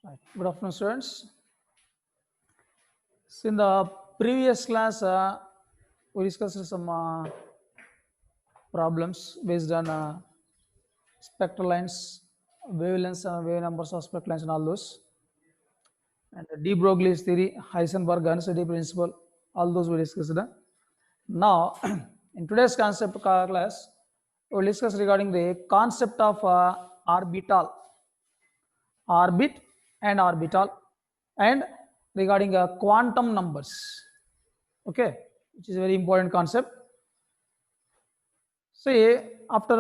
Right. Good afternoon, students. So in the previous class, we discussed some problems based on spectral lines, wavelengths, wave numbers of spectral lines, and all those. And de Broglie's theory, Heisenberg uncertainty principle, all those we discussed. Now, in today's concept class, we will discuss regarding the concept of orbital, orbit and orbital, and regarding quantum numbers. Okay, which is a very important concept. See, after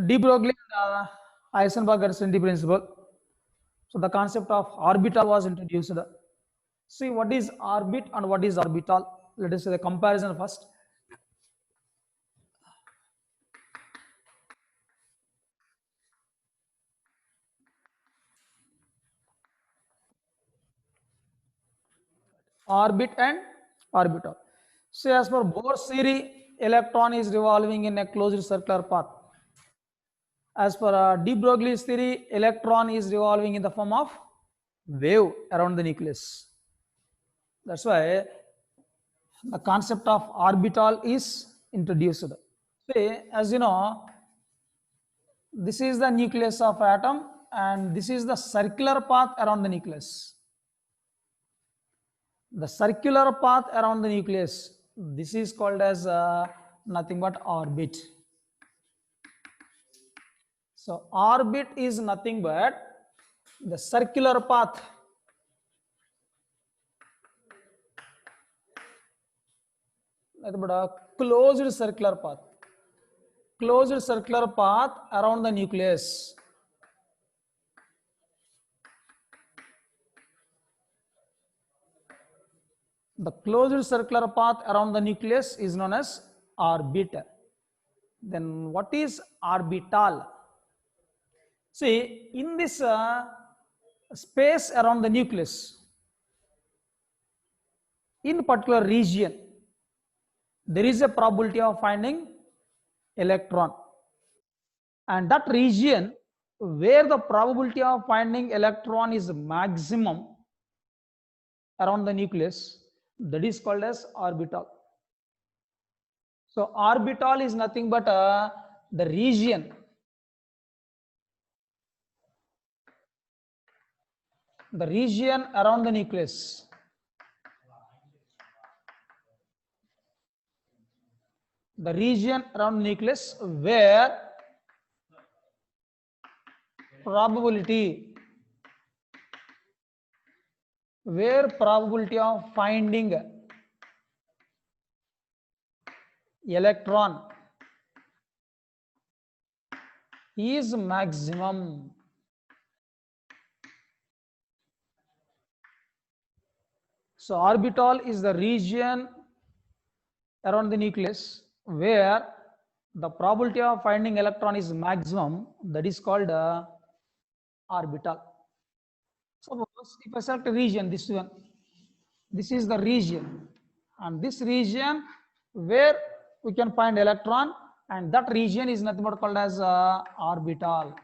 de Broglie and Heisenberg uncertainty principle, so the concept of orbital was introduced. See, what is orbit and what is orbital? Let us see the comparison first. Orbit and orbital. So, as per Bohr's theory, electron is revolving in a closed circular path. As per de Broglie's theory, electron is revolving in the form of wave around the nucleus. That's why the concept of orbital is introduced. See, as you know, this is the nucleus of atom and this is the circular path around the nucleus. The circular path around the nucleus, this is called as nothing but orbit. So orbit is nothing but the circular path closed circular path around the nucleus. The closed circular path around the nucleus is known as orbit. Then what is orbital? See, in this space around the nucleus, in particular region, there is a probability of finding electron. And that region where the probability of finding electron is maximum around the nucleus, that is called as orbital. So orbital is nothing but the region around the nucleus. The region around the nucleus where probability of finding electron is maximum. So orbital is the region around the nucleus where the probability of finding electron is maximum, that is called orbital. Suppose if I select a region, this one, this is the region, and this region where we can find electron, and that region is nothing but called as orbital.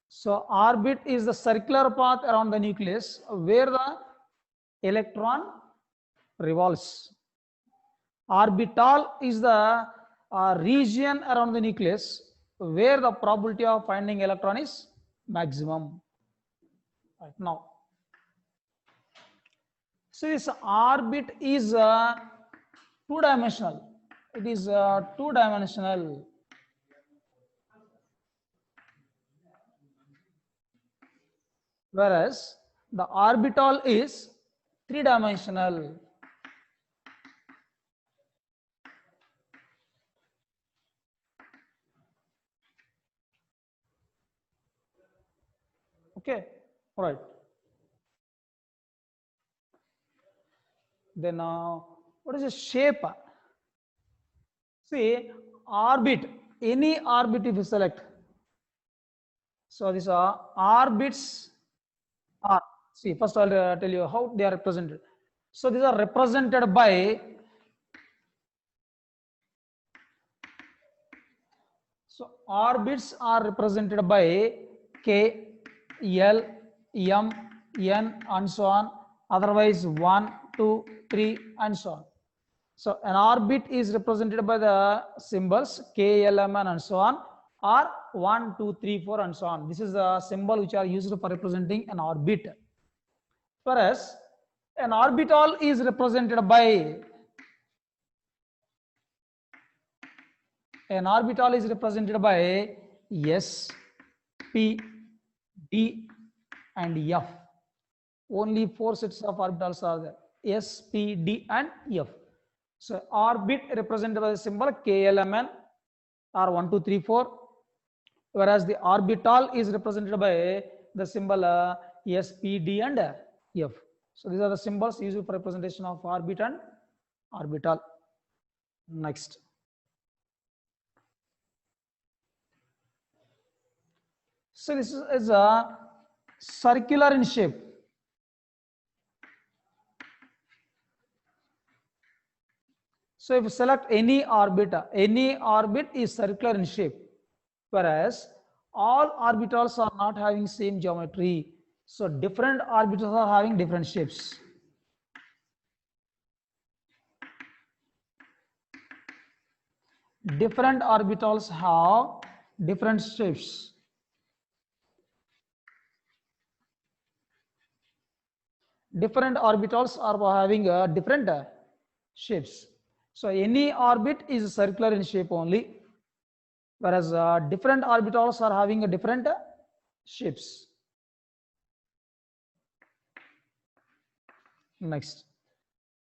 So orbit is the circular path around the nucleus where the electron revolves. Orbital is the region around the nucleus where the probability of finding electron is maximum. Right now, so this orbit is two-dimensional. It is two-dimensional. Whereas the orbital is three-dimensional. Okay, all right. Then what is the shape? See, orbit, any orbit if you select. So these are orbits are, see, first I'll tell you how they are represented. So these are represented by, so orbits are represented by K, L, M, N, and so on. Otherwise, 1, 2, 3, and so on. So an orbit is represented by the symbols K, L, M, N, and so on, or 1, 2, 3, 4, and so on. This is the symbol which are used for representing an orbit. Whereas an orbital is represented by S, P, D, and F. Only 4 sets of orbitals are there: S, P, D, and F. So orbit represented by the symbol KLMN or 1, 2, 3, 4, whereas the orbital is represented by the symbol S, P, D, and F. So these are the symbols used for representation of orbit and orbital. Next. So this is a circular in shape. So if you select any orbit is circular in shape, whereas all orbitals are not having same geometry. So different orbitals are having different shapes. Different orbitals have different shapes. Different orbitals are having different shapes. So any orbit is circular in shape only, whereas different orbitals are having a different shapes. Next,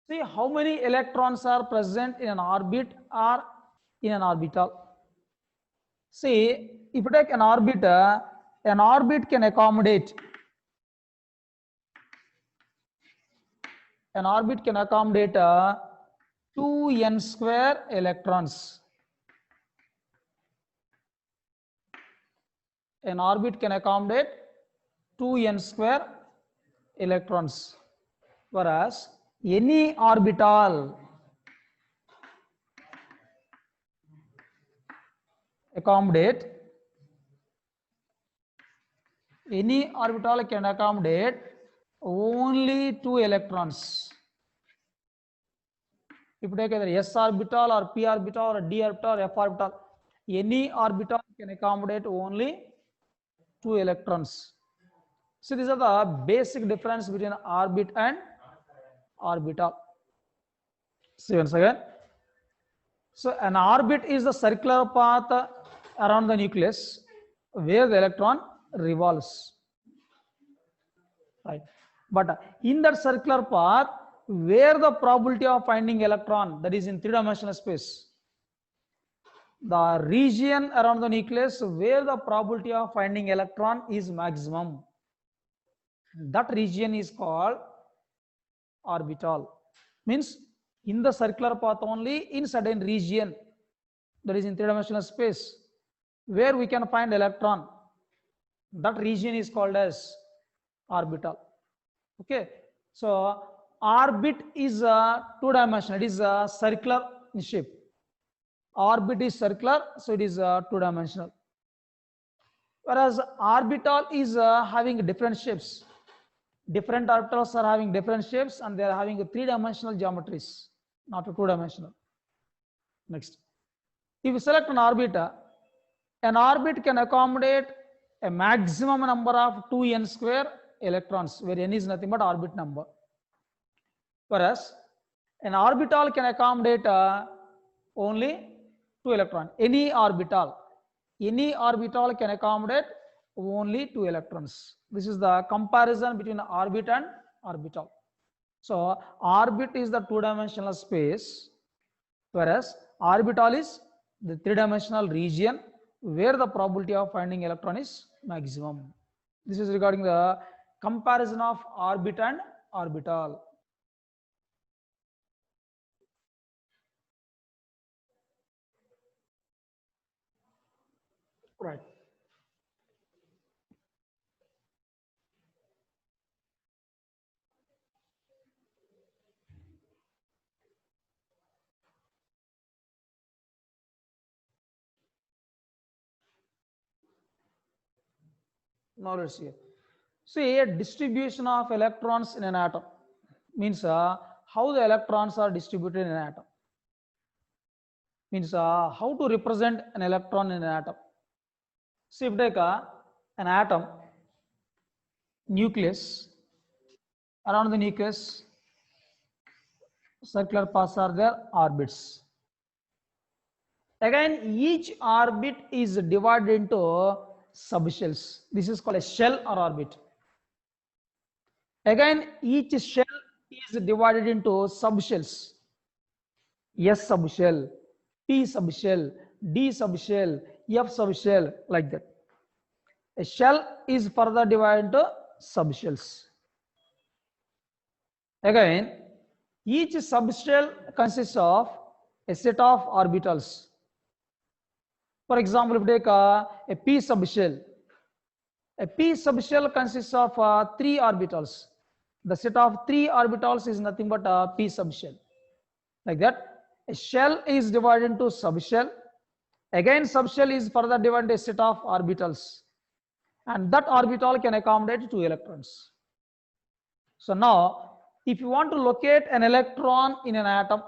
see how many electrons are present in an orbit or in an orbital. See, if you take an orbit can accommodate 2n square electrons. An orbit can accommodate 2n square electrons, whereas any orbital can accommodate only 2 electrons. If you take either S orbital or P orbital or D orbital or F orbital, any orbital can accommodate only 2 electrons. So these are the basic difference between orbit and orbital. See once again. So an orbit is the circular path around the nucleus where the electron revolves. Right. But in that circular path, where the probability of finding electron, that is in 3-dimensional space, the region around the nucleus where the probability of finding electron is maximum, that region is called orbital. Means in the circular path only, in certain region, that is in 3-dimensional space, where we can find electron, that region is called as orbital. Okay, so orbit is a 2-dimensional, it is a circular in shape. Orbit is circular, so it is 2-dimensional. Whereas orbital is having different shapes. Different orbitals are having different shapes and they are having 3-dimensional geometries, not a 2-dimensional. Next, if you select an orbit can accommodate a maximum number of 2n square electrons, where n is nothing but orbit number. Whereas an orbital can accommodate only 2 electrons. Any orbital can accommodate only 2 electrons. This is the comparison between orbit and orbital. So orbit is the 2-dimensional space, whereas orbital is the 3-dimensional region where the probability of finding electron is maximum. This is regarding the comparison of orbit and orbital. Right. Now let's see. See, a distribution of electrons in an atom means how the electrons are distributed in an atom. Means how to represent an electron in an atom. See, if take an atom, nucleus, around the nucleus, circular paths are there, orbits. Again, each orbit is divided into subshells. This is called a shell or orbit. Again, each shell is divided into subshells. S subshell, P subshell, D subshell, F subshell, like that. A shell is further divided into subshells. Again, each subshell consists of a set of orbitals. For example, if you take a p subshell consists of 3 orbitals. The set of 3 orbitals is nothing but a p subshell. Like that, a shell is divided into subshell. Again, subshell is further divided into a set of orbitals, and that orbital can accommodate 2 electrons. So now, if you want to locate an electron in an atom,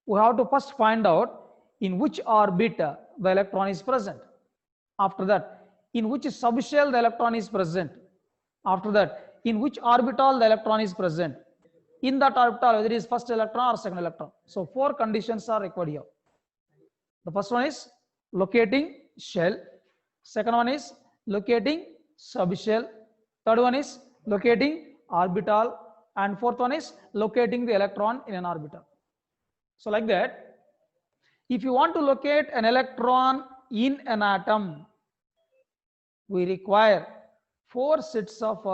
we have to first find out in which orbit the electron is present. After that, in which subshell the electron is present. After that, in which orbital the electron is present. In that orbital, whether it is first electron or second electron. So 4 conditions are required here. The first one is locating shell. Second one is locating subshell. Third one is locating orbital. And fourth one is locating the electron in an orbital. So like that, if you want to locate an electron in an atom, we require 4 sets of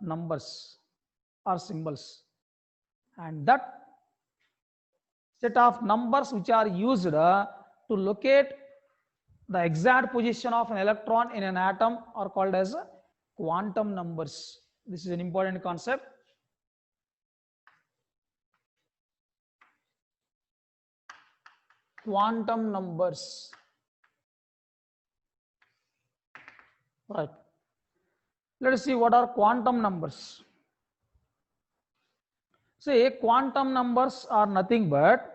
numbers or symbols, and that set of numbers which are used to locate the exact position of an electron in an atom are called as quantum numbers. This is an important concept. Quantum numbers. Right. Let us see what are quantum numbers. See, quantum numbers are nothing but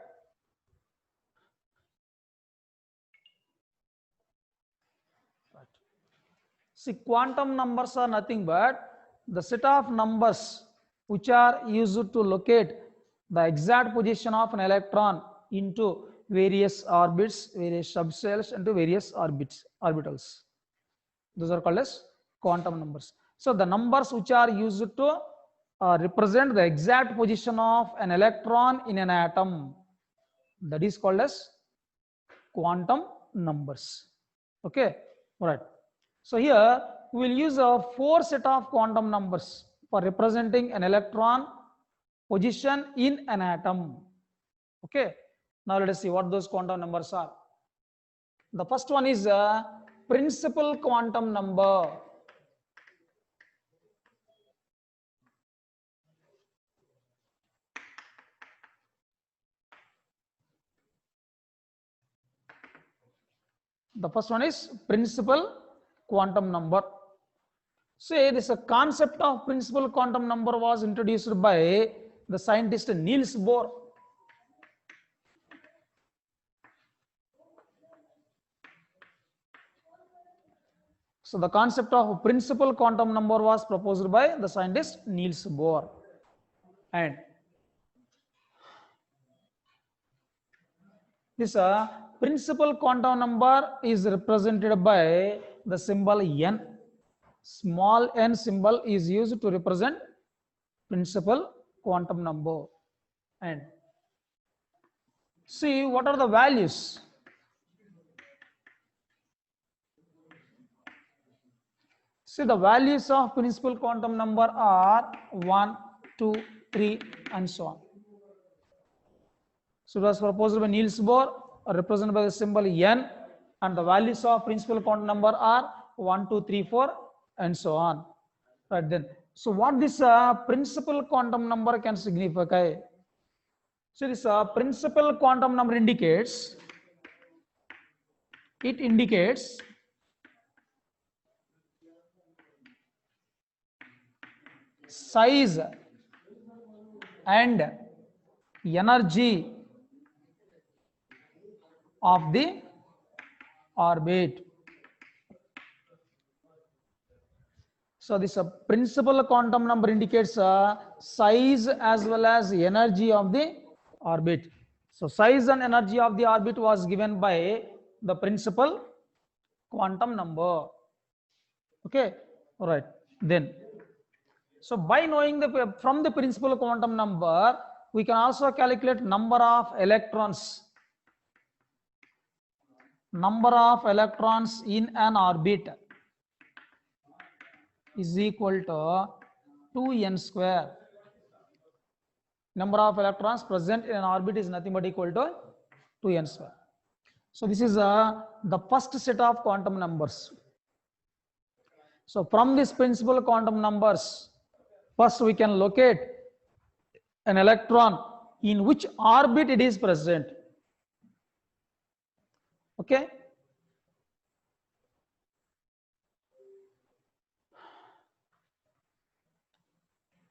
the set of numbers which are used to locate the exact position of an electron into various orbits, various subshells, into various orbitals. Those are called as quantum numbers. So the numbers which are used to represent the exact position of an electron in an atom, that is called as quantum numbers. Okay, all right. So here we will use a 4 set of quantum numbers for representing an electron position in an atom. Okay, now let us see what those quantum numbers are. The first one is a principal quantum number. The first one is principal quantum number. Say this concept of principal quantum number was introduced by the scientist Niels Bohr. So the concept of principal quantum number was proposed by the scientist Niels Bohr, and this principal quantum number is represented by the symbol n. Small n symbol is used to represent principal quantum number. And see what are the values. See, the values of principal quantum number are 1, 2, 3 and so on. So it was proposed by Niels Bohr, represented by the symbol n, and the values of principal quantum number are 1, 2, 3, 4 and so on. Right then. So what this principal quantum number can signify? So this principal quantum number indicates size and energy of the orbit. So this principal quantum number indicates size as well as energy of the orbit. So size and energy of the orbit was given by the principal quantum number. Okay, all right. Then, so by knowing from the principal quantum number, we can also calculate number of electrons. Number of electrons in an orbit is equal to 2n square. Number of electrons present in an orbit is nothing but equal to 2n square. So this is the first set of quantum numbers. So from this principal quantum numbers, first we can locate an electron in which orbit it is present. Okay.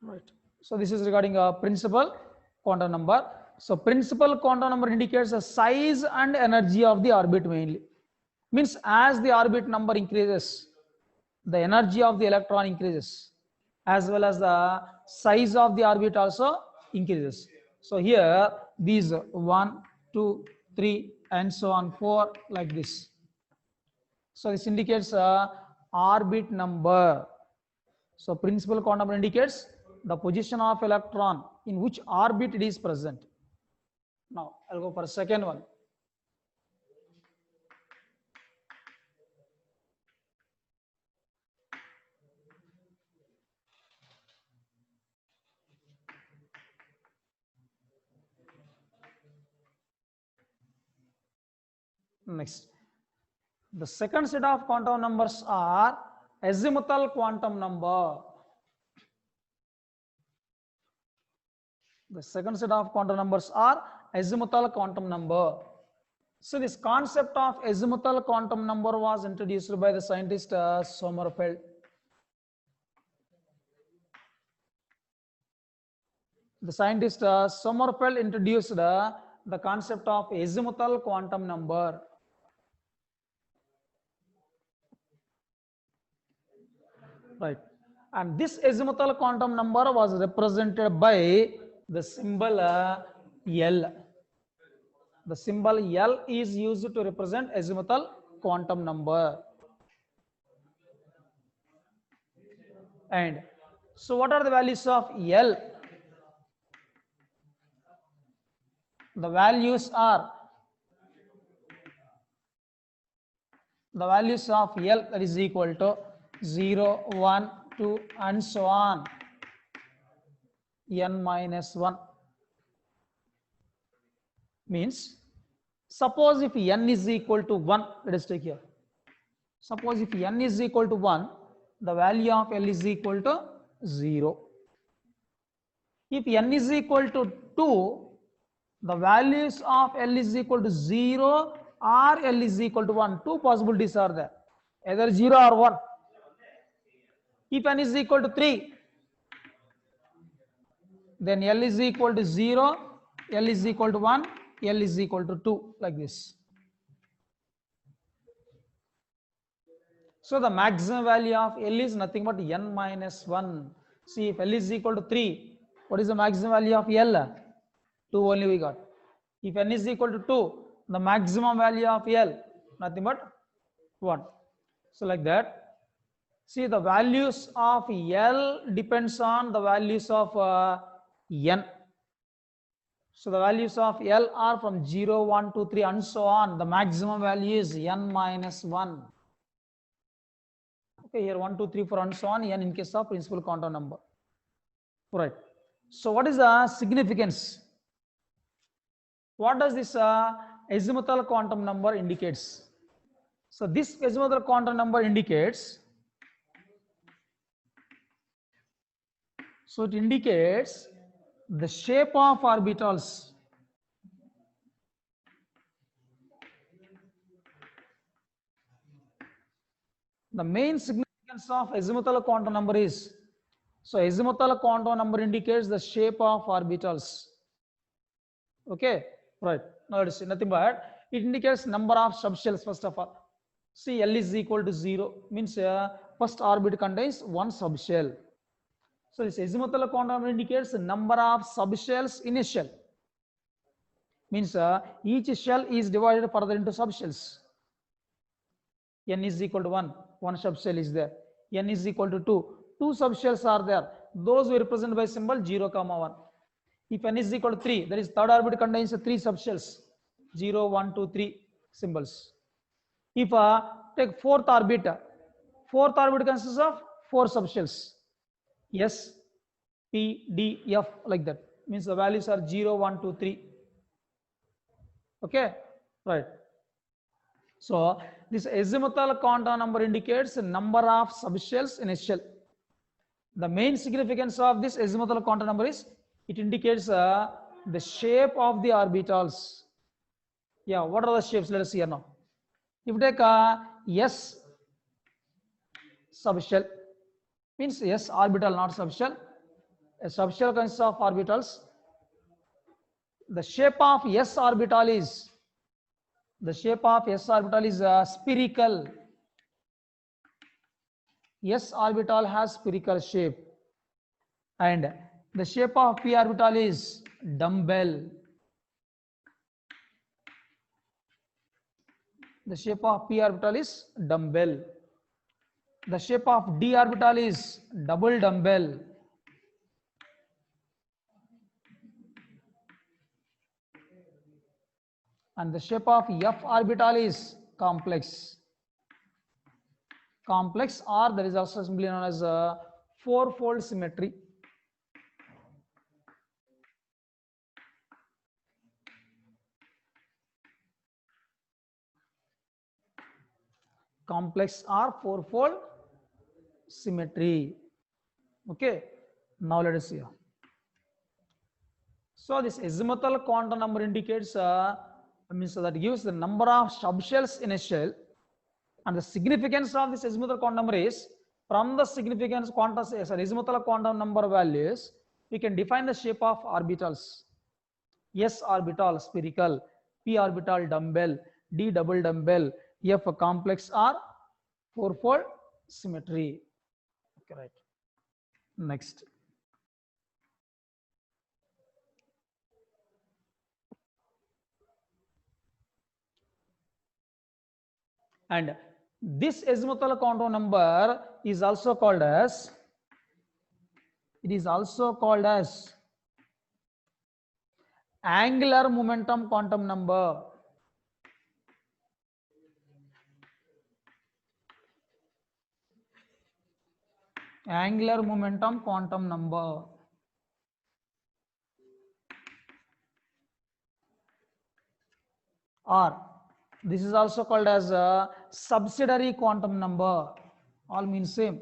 Right. So this is regarding a principal quantum number. So principal quantum number indicates the size and energy of the orbit mainly. Means as the orbit number increases, the energy of the electron increases, as well as the size of the orbit also increases. So here these 1, 2, 3 and so on 4 like this. So this indicates orbit number. So principal quantum number indicates the position of electron in which orbit it is present. Now I'll go for a second one. Next, the second set of quantum numbers are azimuthal quantum number. The second set of quantum numbers are azimuthal quantum number. So this concept of azimuthal quantum number was introduced by the scientist Sommerfeld. The scientist Sommerfeld introduced the concept of azimuthal quantum number. Right. And this azimuthal quantum number was represented by the symbol L. The symbol L is used to represent azimuthal quantum number. And so what are the values of L? The values of L, that is equal to 0, 1, 2 and so on, n minus 1. Means suppose if n is equal to 1, let us take here. Suppose if n is equal to 1, the value of L is equal to 0. If n is equal to 2, the values of L is equal to 0 or L is equal to 1. Two possibilities are there, either 0 or 1. If n is equal to 3, then L is equal to 0, L is equal to 1, L is equal to 2, like this. So the maximum value of L is nothing but n minus 1. See, if L is equal to 3, what is the maximum value of L? 2 only we got. If n is equal to 2, the maximum value of L, nothing but 1. So like that. See, the values of L depends on the values of n. So the values of L are from 0, 1, 2, 3 and so on. The maximum value is n minus 1. Okay, here 1, 2, 3, 4 and so on, n in case of principal quantum number. Right. So what is the significance? What does this azimuthal quantum number indicates? So this azimuthal quantum number indicates, so it indicates the shape of orbitals. The main significance of azimuthal quantum number is, So azimuthal quantum number indicates the shape of orbitals. Okay, right. Now let's see, nothing but it indicates number of subshells. First of all, see L is equal to 0 means first orbit contains one subshell. So this azimuthal quantum number indicates the number of subshells in a shell. Means each shell is divided further into subshells. N is equal to 1, one subshell is there. N is equal to 2, two subshells are there. Those we represent by symbol 0, 1. If n is equal to 3, that is third orbit contains 3 subshells, 0, 1, 2, 3 symbols. If take fourth orbit consists of 4 subshells, S, P, D, F, like that. Means the values are 0, 1, 2, 3. Okay, right. So this azimuthal quantum number indicates the number of subshells in a shell. The main significance of this azimuthal quantum number is it indicates the shape of the orbitals. Yeah, what are the shapes? Let us see here now. If you take S subshell, means S orbital, not subshell. A subshell consists of orbitals. The shape of S orbital is spherical. S orbital has spherical shape, and the shape of P orbital is dumbbell. The shape of P orbital is dumbbell. The shape of D orbital is double dumbbell. And the shape of F orbital is complex. Complex, or there is also simply known as four-fold symmetry. Complex or four-fold symmetry. Okay, now let us see. So this azimuthal quantum number indicates means that gives the number of subshells in a shell. And the significance of this azimuthal quantum number is, from the significance azimuthal quantum number values, we can define the shape of orbitals. S orbital spherical, P orbital dumbbell, D double dumbbell, F complex or fourfold symmetry. Okay, right. Next. And this azimuthal quantum number is also called as, angular momentum quantum number. Angular momentum quantum number. Or this is also called as a subsidiary quantum number. All means same.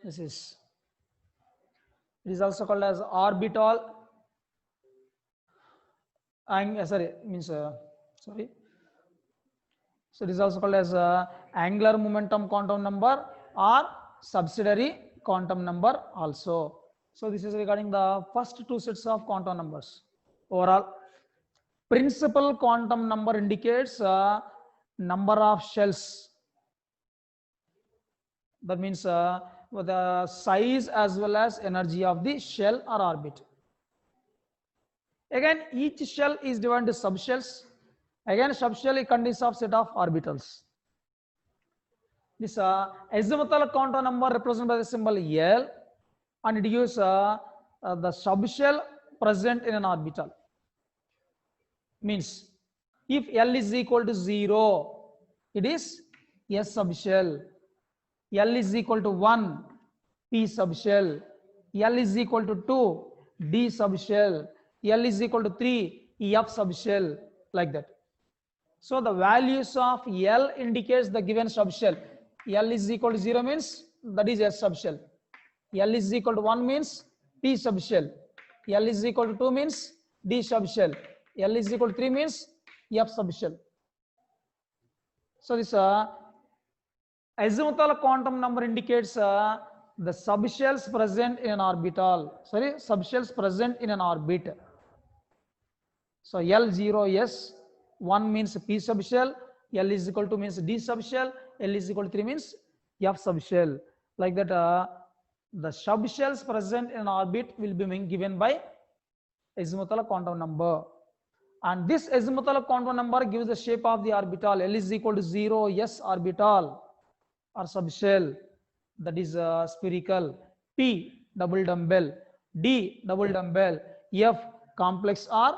It is also called as orbital. So it is also called as angular momentum quantum number or subsidiary quantum number also. So this is regarding the first two sets of quantum numbers. Overall, principal quantum number indicates number of shells. That means the size as well as energy of the shell or orbit. Again, each shell is divided into subshells. Again, subshell consists of set of orbitals. This azimuthal quantum number represented by the symbol L, and it gives the subshell present in an orbital. Means if L is equal to 0, it is S subshell. L is equal to 1, P subshell. L is equal to 2, D subshell. L is equal to 3, F subshell, like that. So the values of L indicates the given subshell. L is equal to 0 means that is S subshell. L is equal to 1 means P subshell. L is equal to 2 means D subshell. L is equal to 3 means F subshell. So this azimuthal quantum number indicates the subshells present in an orbital. Sorry, subshells present in an orbit. So L0S, 1 means P subshell, L is equal to means D subshell, L is equal to 3 means F subshell. Like that, the subshells present in an orbit will be given by azimuthal quantum number. And this azimuthal quantum number gives the shape of the orbital. L is equal to 0, S orbital or subshell, that is spherical, P double dumbbell, D double dumbbell, F complex or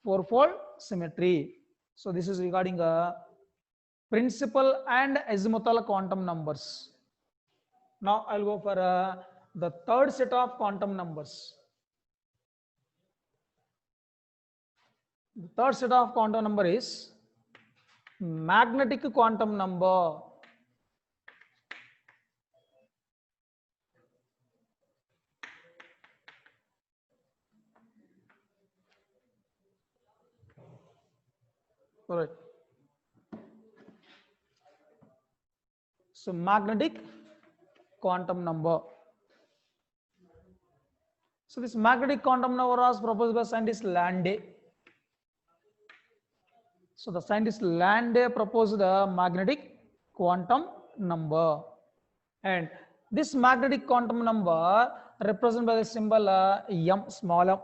fourfold symmetry. So this is regarding principal and azimuthal quantum numbers. Now I'll go for the third set of quantum numbers. The third set of quantum number is magnetic quantum number. All right. So magnetic quantum number. So this magnetic quantum number was proposed by scientist Landay. So the scientist Landay proposed a magnetic quantum number, and this magnetic quantum number represented by the symbol m, small m,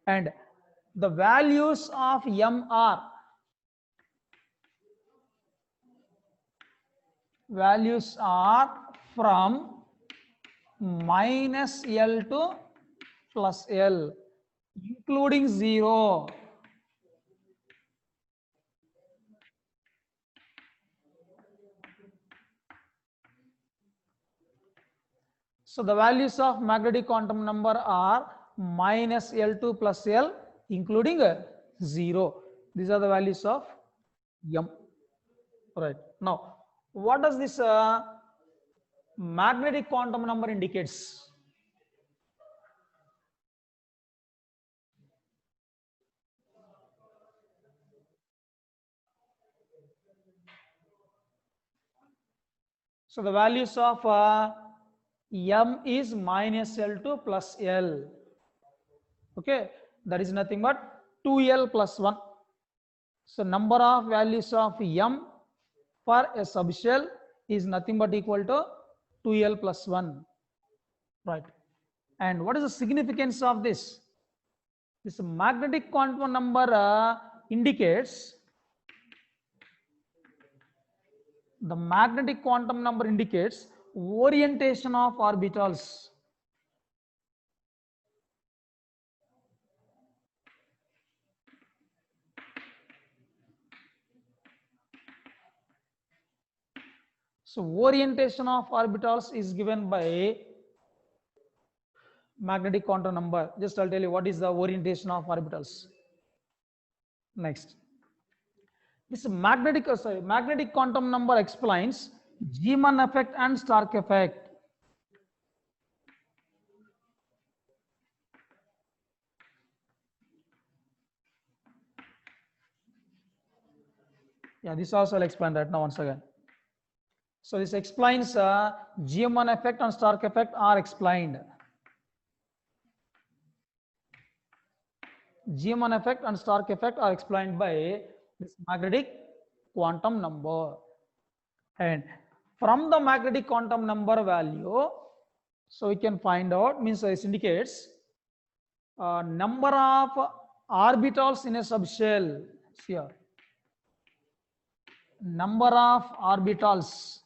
and the values of m are from minus L to plus L, including 0. So the values of magnetic quantum number are minus L2 plus L, including 0. These are the values of m. Right. Now, what does this magnetic quantum number indicates? So the values of m is minus L2 plus L. Okay, that is nothing but 2L plus 1. So number of values of m for a subshell is nothing but equal to 2L plus 1. Right. And what is the significance of this? This magnetic quantum number indicates the magnetic quantum number indicates orientation of orbitals. So orientation of orbitals is given by magnetic quantum number. Just I'll tell you what is the orientation of orbitals. Next, this magnetic quantum number explains Zeeman effect and Stark effect. Yeah, this also I'll explain that now once again. So this explains Zeeman effect and Stark effect are explained. Zeeman effect and Stark effect are explained by this magnetic quantum number. And from the magnetic quantum number value, so we can find out, means this indicates number of orbitals in a subshell. Here, number of orbitals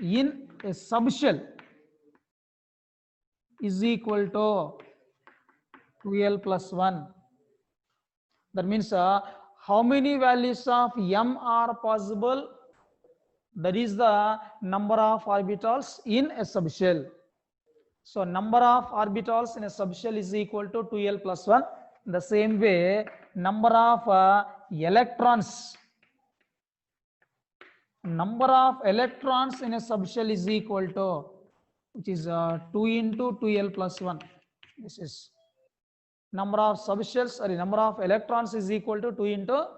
in a subshell is equal to 2L plus 1. That means how many values of m are possible? That is the number of orbitals in a subshell. So number of orbitals in a subshell is equal to 2L plus 1. In the same way, number of electrons in a subshell is equal to, which is 2 into 2L plus 1. This is number of subshells or number of electrons is equal to 2 into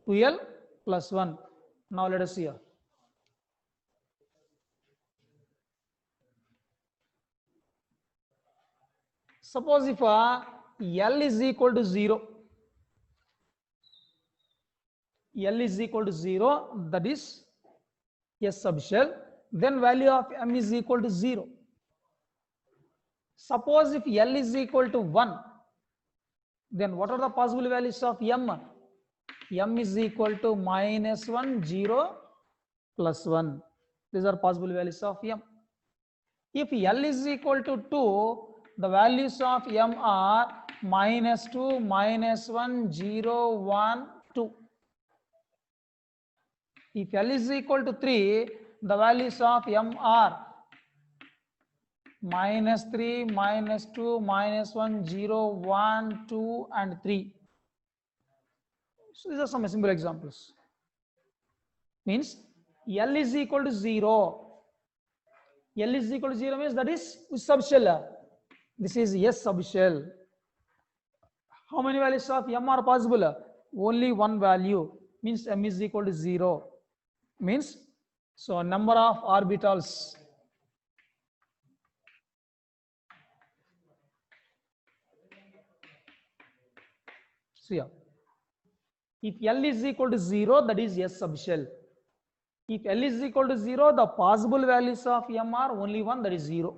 2l plus 1. Now let us see here. Suppose if L is equal to 0, L is equal to 0, that is S subshell, then value of M is equal to 0. Suppose if L is equal to 1, then what are the possible values of M? M is equal to -1, 0, plus 1. These are possible values of M. If L is equal to 2, the values of M are -2, -1, 0, 1, 2. If L is equal to 3, the values of M are -3, -2, -1, 0, 1, 2, and 3. So these are some simple examples. Means L is equal to 0. L is equal to 0 means that is which subshell? This is S subshell. How many values of M are possible? Only one value, means M is equal to 0. Means, so number of orbitals. So yeah, if L is equal to 0, that is S subshell. If L is equal to 0, the possible values of M are only one, that is 0.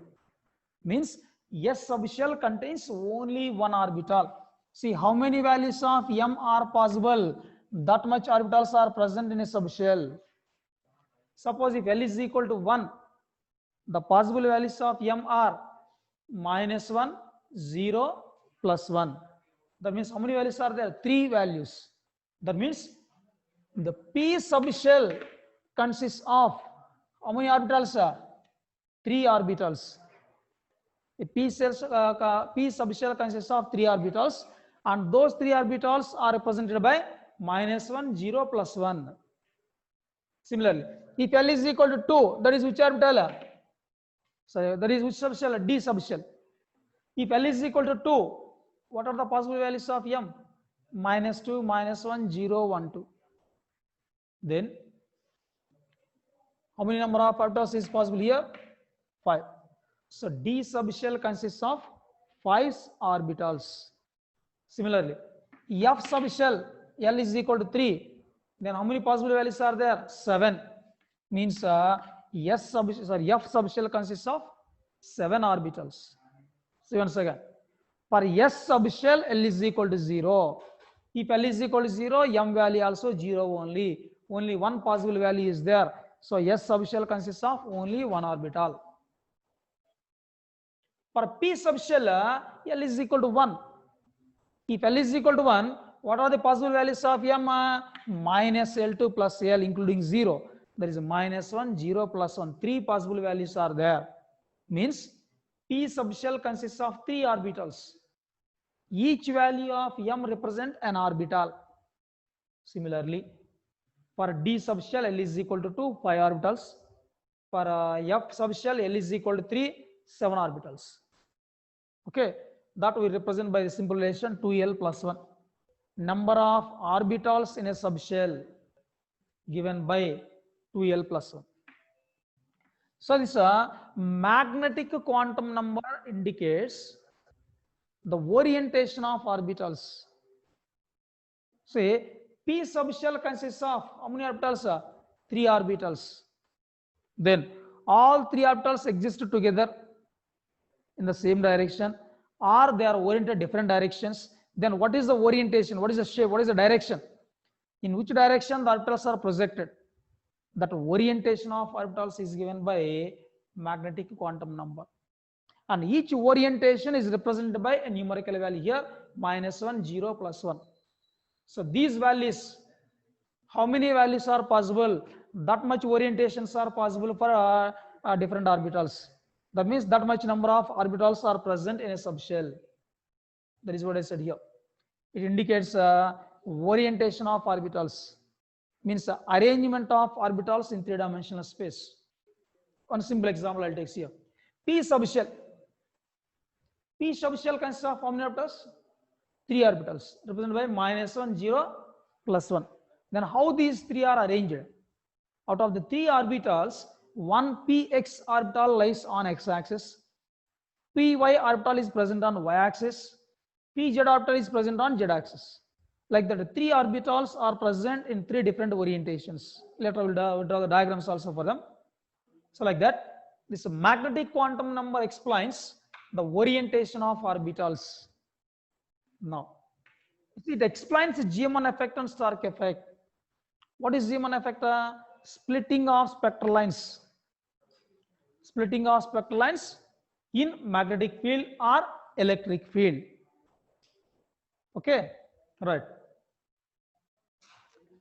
Means S subshell contains only one orbital. See how many values of M are possible, that much orbitals are present in a subshell. Suppose if L is equal to 1, the possible values of M are -1, 0, plus 1. That means how many values are there? 3 values. That means the P subshell consists of how many orbitals? 3 orbitals. The P subshell consists of 3 orbitals, and those 3 orbitals are represented by -1, 0, plus 1. Similarly, if L is equal to 2, that is which orbital? So that is which subshell? D subshell. If L is equal to 2, what are the possible values of M? -2, -1, 0, 1, 2. Then how many number of orbitals is possible here? 5. So D subshell consists of 5 orbitals. Similarly, F subshell, L is equal to 3. Then how many possible values are there? 7. Means F subshell consists of 7 orbitals. See once again. For S subshell, L is equal to 0. If L is equal to 0, M value also 0 only. Only one possible value is there. So S subshell consists of only one orbital. For P subshell, L is equal to 1. If L is equal to 1, what are the possible values of M? -L2 plus L including 0. There is -1, 0, plus 1. 3 possible values are there. Means P subshell consists of 3 orbitals. Each value of M represent an orbital. Similarly, for D subshell, L is equal to 2, 5 orbitals. For F subshell, L is equal to 3, 7 orbitals. Okay, that we represent by the simple relation 2L plus 1. Number of orbitals in a subshell given by 2L plus 1. So this magnetic quantum number indicates the orientation of orbitals. Say P subshell consists of how many orbitals? 3 orbitals. Then all 3 orbitals exist together in the same direction, or they are oriented different directions. Then what is the orientation? What is the shape? What is the direction? In which direction the orbitals are projected? That orientation of orbitals is given by magnetic quantum number. And each orientation is represented by a numerical value here, -1, 0, plus 1. So these values, how many values are possible? That much orientations are possible for different orbitals. That means that much number of orbitals are present in a subshell. That is what I said here. It indicates orientation of orbitals. Means arrangement of orbitals in 3-dimensional space. One simple example I'll take here. P subshell. P subshell consists of how many orbitals? 3 orbitals represented by -1, 0, +1. Then how these three are arranged? Out of the 3 orbitals, one px orbital lies on x-axis, py orbital is present on y-axis, pz orbital is present on z-axis. Like that, 3 orbitals are present in 3 different orientations. Later we'll draw the diagrams also for them. So like that, this magnetic quantum number explains the orientation of orbitals. Now, it explains the Zeeman effect and Stark effect. What is Zeeman effect? Splitting of spectral lines. Splitting of spectral lines in magnetic field or electric field. Okay, right.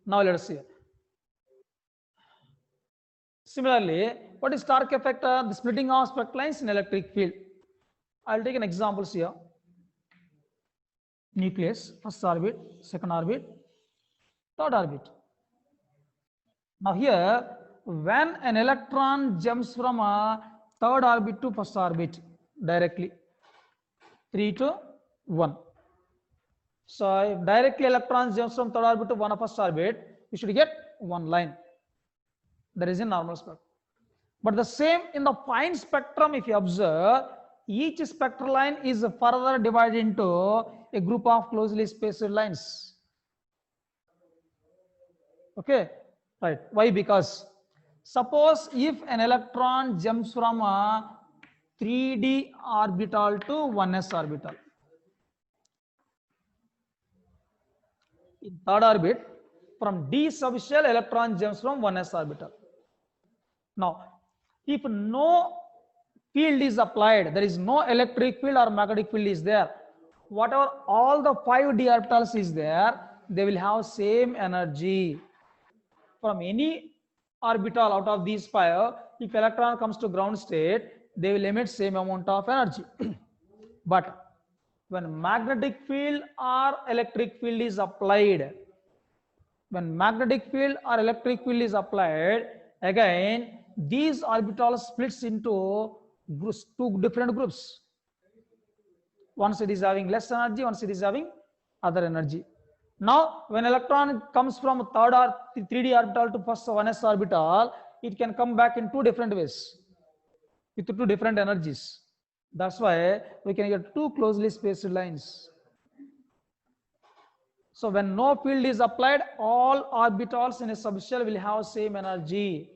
Now let us see. Similarly, what is Stark effect? The splitting of spectral lines in electric field. I'll take an example here. Nucleus, first orbit, second orbit, third orbit. Now here, when an electron jumps from a third orbit to first orbit directly, 3 to 1. So if directly electrons jumps from third orbit to one of first orbit, you should get one line. That is in normal spectrum. But the same in the fine spectrum, if you observe, each spectral line is further divided into a group of closely spaced lines. Okay, right. Why? Because suppose if an electron jumps from a 3d orbital to 1s orbital. In third orbit, from d subshell, electron jumps from 1s orbital. Now, if no field is applied, there is no electric field or magnetic field is there, whatever all the 5 d orbitals is there, they will have same energy. From any orbital out of these 5, if electron comes to ground state, they will emit same amount of energy. But when magnetic field or electric field is applied, when magnetic field or electric field is applied, again these orbitals splits into groups, 2 different groups. One it is having less energy, one it is having other energy. Now, when electron comes from third or 3d orbital to first 1s orbital, it can come back in 2 different ways with 2 different energies. That's why we can get 2 closely spaced lines. So when no field is applied, all orbitals in a subshell will have same energy.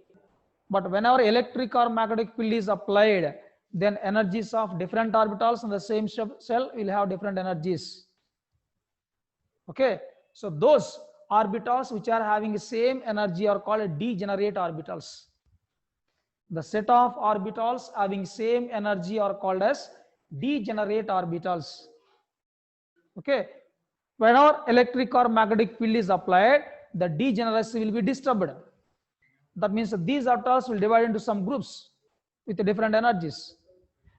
But whenever electric or magnetic field is applied, then energies of different orbitals in the same shell will have different energies. Okay, so those orbitals which are having the same energy are called degenerate orbitals. The set of orbitals having same energy are called as degenerate orbitals. Okay, whenever electric or magnetic field is applied, the degeneracy will be disturbed. That means that these orbitals will divide into some groups with different energies.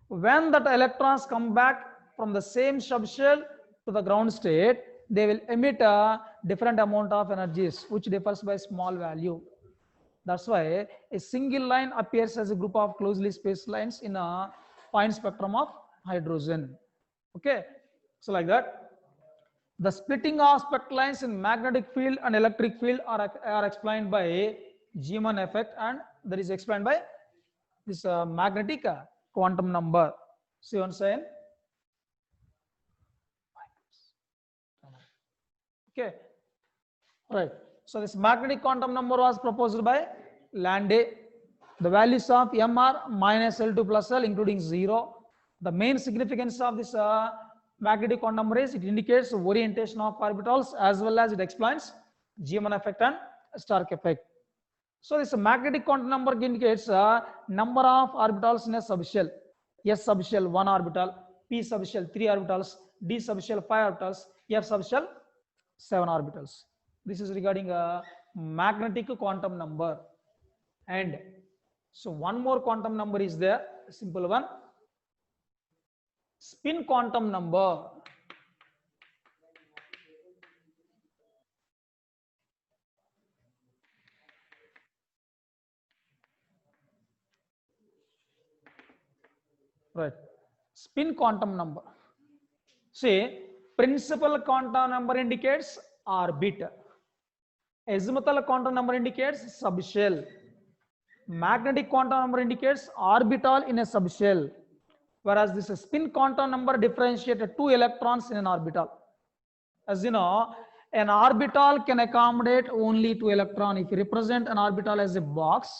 When that electrons come back from the same subshell to the ground state, they will emit a different amount of energies, which differs by small value. That's why a single line appears as a group of closely spaced lines in a fine spectrum of hydrogen. Okay, so like that, the splitting of spectral lines in magnetic field and electric field are explained by Zeeman effect, and that is explained by this magnetic quantum number. See one sign. Okay, right. So this magnetic quantum number was proposed by Landé. The values of m are -L2 plus L, including 0. The main significance of this magnetic quantum number is it indicates orientation of orbitals as well as it explains Zeeman effect and Stark effect. So this magnetic quantum number indicates number of orbitals in a subshell. S subshell 1 orbital, P subshell 3 orbitals, D subshell 5 orbitals, F subshell 7 orbitals. This is regarding a magnetic quantum number. And so one more quantum number is there, a simple one. Spin quantum number. Right. Spin quantum number. See, Principal quantum number indicates orbit. Azimuthal quantum number indicates subshell. Magnetic quantum number indicates orbital in a subshell. Whereas this spin quantum number differentiates two electrons in an orbital. As you know, an orbital can accommodate only two electrons. If you represent an orbital as a box,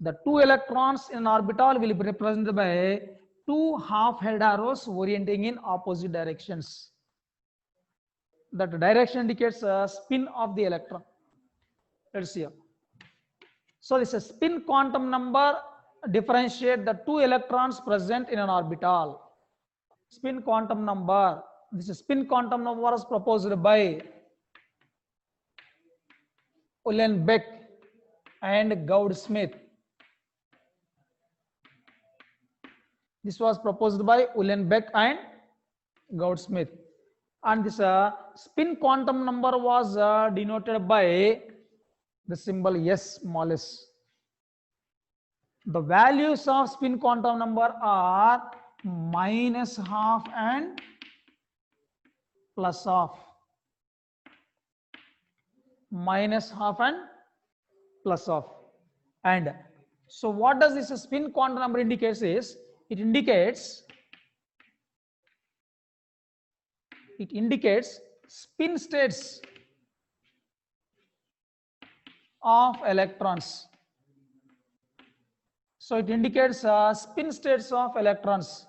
the two electrons in an orbital will be represented by two half-held arrows orienting in opposite directions. That direction indicates a spin of the electron. Let's see. So this is spin quantum number differentiate the two electrons present in an orbital. Spin quantum number. This is spin quantum number was proposed by Uhlenbeck and Goudsmit. This was proposed by Uhlenbeck and Goudsmit. And this spin quantum number was denoted by the symbol S, small s. The values of spin quantum number are -12 and +12. -12 and +12. And so what does this spin quantum number indicates is, it indicates spin states of electrons. So it indicates spin states of electrons.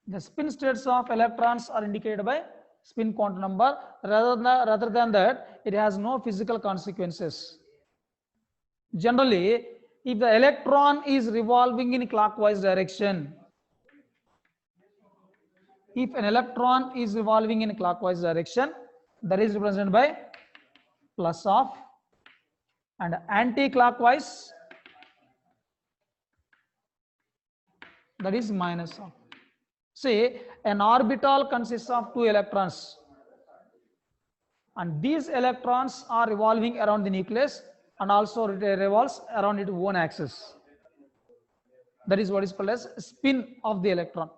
The spin states of electrons are indicated by spin quantum number. Rather than that, it has no physical consequences. Generally, if the electron is revolving in clockwise direction, if an electron is revolving in clockwise direction, that is represented by +12, and anti-clockwise, that is -12. See, an orbital consists of two electrons, and these electrons are revolving around the nucleus and also revolves around its own axis. That is what is called as spin of the electron.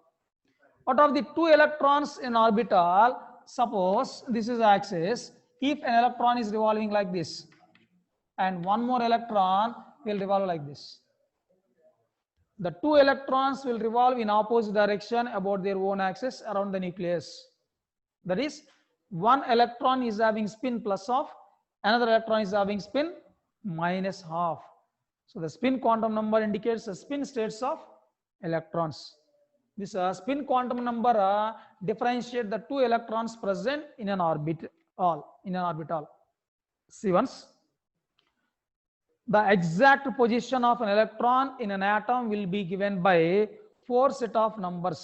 Out of the two electrons in orbital, suppose this is the axis. If an electron is revolving like this, and one more electron will revolve like this, the two electrons will revolve in opposite direction about their own axis around the nucleus. That is, one electron is having spin +12, another electron is having spin -12. So the spin quantum number indicates the spin states of electrons. This spin quantum number differentiate the two electrons present in an orbital. See once. The exact position of an electron in an atom will be given by 4 set of numbers,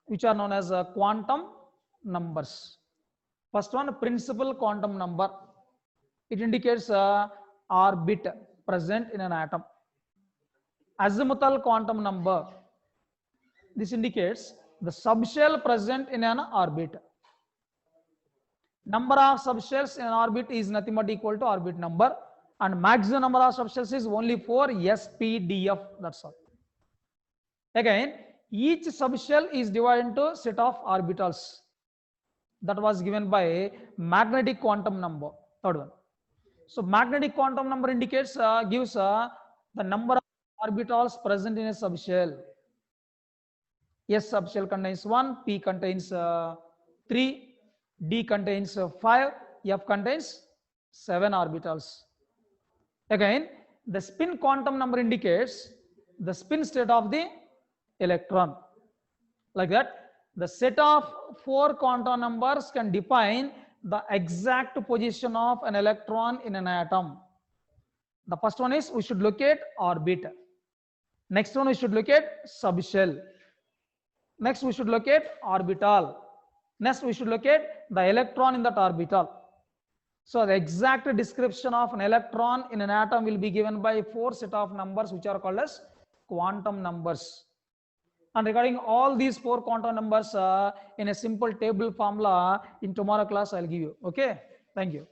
which are known as quantum numbers. First one, principal quantum number. It indicates orbit present in an atom. Azimuthal quantum number. This indicates the subshell present in an orbit. Number of subshells in an orbit is nothing but equal to orbit number, and maximum number of subshells is only 4 SPDF. That's all. Again, each subshell is divided into set of orbitals. That was given by magnetic quantum number. Third one. So magnetic quantum number indicates gives the number of orbitals present in a subshell. S subshell contains 1, P contains 3, D contains 5, F contains 7 orbitals. Again, the spin quantum number indicates the spin state of the electron. Like that, the set of 4 quantum numbers can define the exact position of an electron in an atom. The first one is we should locate orbit. Next one we should locate subshell. Next we should locate orbital. Next we should locate the electron in that orbital. So the exact description of an electron in an atom will be given by 4 set of numbers, which are called as quantum numbers. And regarding all these 4 quantum numbers in a simple table formula in tomorrow class I'll give you. Okay, thank you.